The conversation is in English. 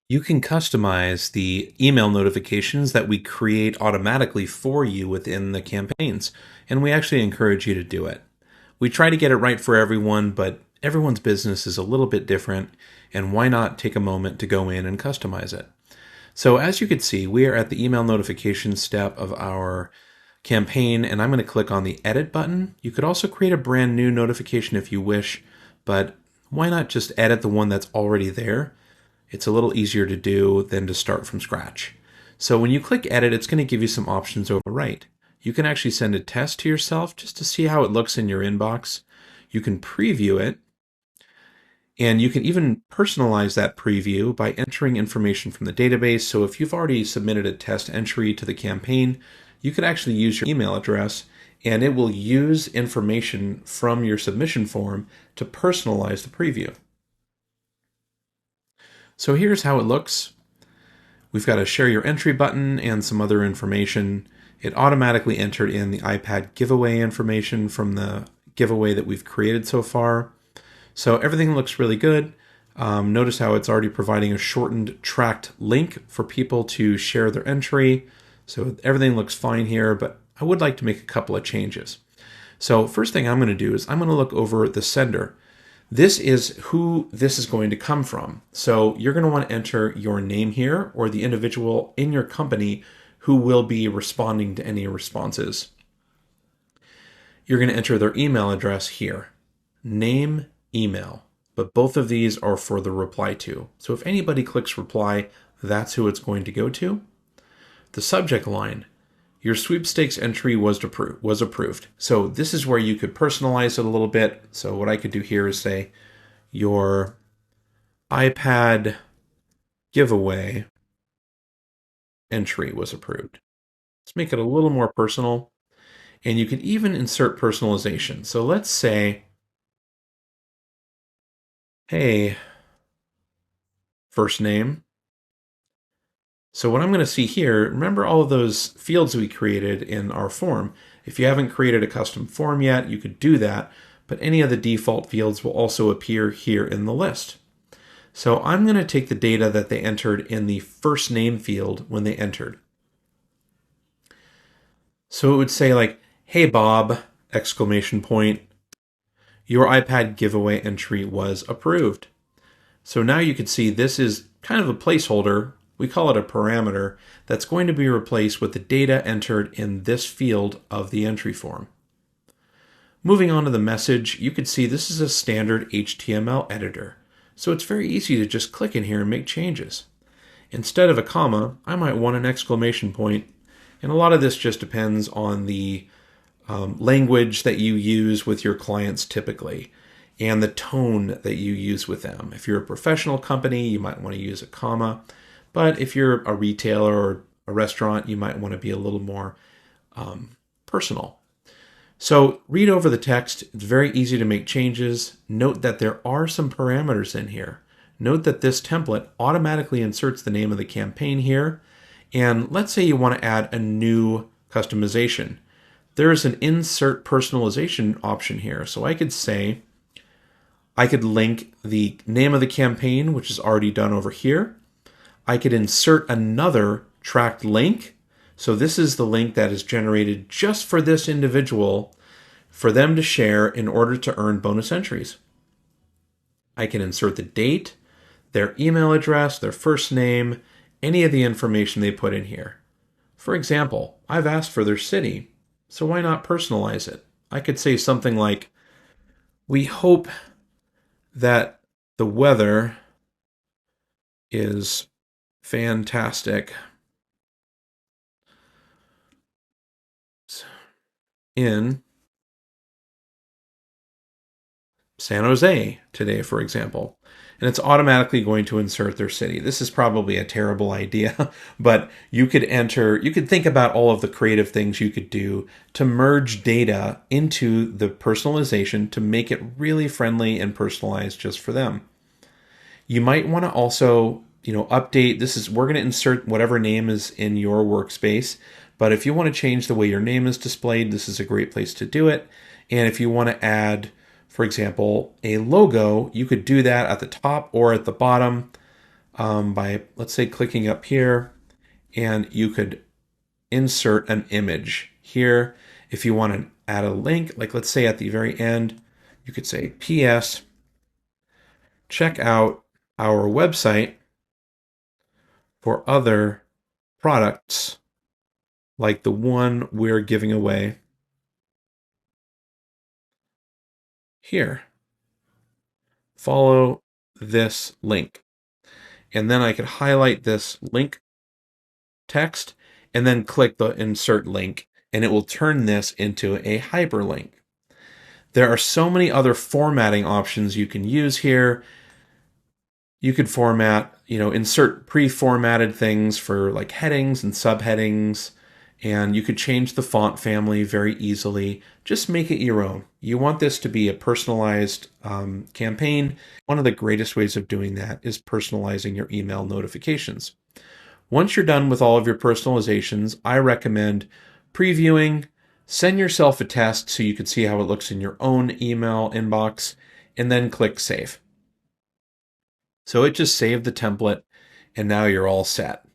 You can customize the email notifications that we create automatically for you within the campaigns, and we actually encourage you to do it. We try to get it right for everyone, but everyone's business is a little bit different, and why not take a moment to go in and customize it? So as you can see, we are at the email notification step of our campaign, and I'm going to click on the edit button. You could also create a brand new notification if you wish, but why not just edit the one that's already there? It's a little easier to do than to start from scratch. So when you click edit, it's going to give you some options over right. You can actually send a test to yourself just to see how it looks in your inbox. You can preview it, and you can even personalize that preview by entering information from the database. So if you've already submitted a test entry to the campaign, you could actually use your email address, and it will use information from your submission form to personalize the preview. So here's how it looks. We've got a share your entry button and some other information. It automatically entered in the iPad giveaway information from the giveaway that we've created so far. So everything looks really good. Notice how it's already providing a shortened tracked link for people to share their entry. So everything looks fine here, but I would like to make a couple of changes. So first thing I'm going to do is I'm going to look over the sender. This is who this is going to come from. So you're going to want to enter your name here, or the individual in your company who will be responding to any responses. You're going to enter their email address here. Name, email. But both of these are for the reply to. So if anybody clicks reply, that's who it's going to go to. The subject line. Your sweepstakes entry was approved. So this is where you could personalize it a little bit. So what I could do here is say, your iPad giveaway entry was approved. Let's make it a little more personal. And you can even insert personalization. So let's say, hey, first name. So what I'm going to see here, remember all of those fields we created in our form. If you haven't created a custom form yet, you could do that, but any of the default fields will also appear here in the list. So I'm going to take the data that they entered in the first name field when they entered. So it would say like, hey Bob, exclamation point, your iPad giveaway entry was approved. So now you can see this is kind of a placeholder. We call it a parameter that's going to be replaced with the data entered in this field of the entry form. Moving on to the message, you can see this is a standard HTML editor. So it's very easy to just click in here and make changes. Instead of a comma, I might want an exclamation point. And a lot of this just depends on the language that you use with your clients typically, and the tone that you use with them. If you're a professional company, you might want to use a comma. But if you're a retailer or a restaurant, you might want to be a little more personal. So read over the text. It's very easy to make changes. Note that there are some parameters in here. Note that this template automatically inserts the name of the campaign here. And let's say you want to add a new customization. There is an insert personalization option here. So I could say, I could link the name of the campaign, which is already done over here. I could insert another tracked link. So this is the link that is generated just for this individual for them to share in order to earn bonus entries. I can insert the date, their email address, their first name, any of the information they put in here. For example, I've asked for their city, so why not personalize it? I could say something like, we hope that the weather is fantastic in San Jose today, for example. And it's automatically going to insert their city. This is probably a terrible idea, but you could think about all of the creative things you could do to merge data into the personalization to make it really friendly and personalized just for them. You might want to also, update. We're going to insert whatever name is in your workspace, but if you want to change the way your name is displayed, this is a great place to do it. And if you want to add, for example, a logo, you could do that at the top or at the bottom. by, let's say, clicking up here, and you could insert an image here. If you want to add a link, like let's say at the very end, you could say, PS, check out our website for other products like the one we're giving away here. Follow this link. And then I could highlight this link text and then click the insert link, and it will turn this into a hyperlink. There are so many other formatting options you can use here. You could format, insert pre-formatted things for like headings and subheadings, and you could change the font family very easily. Just make it your own. You want this to be a personalized campaign. One of the greatest ways of doing that is personalizing your email notifications. Once you're done with all of your personalizations, I recommend previewing, send yourself a test so you can see how it looks in your own email inbox, and then click Save. So it just saved the template, and now you're all set.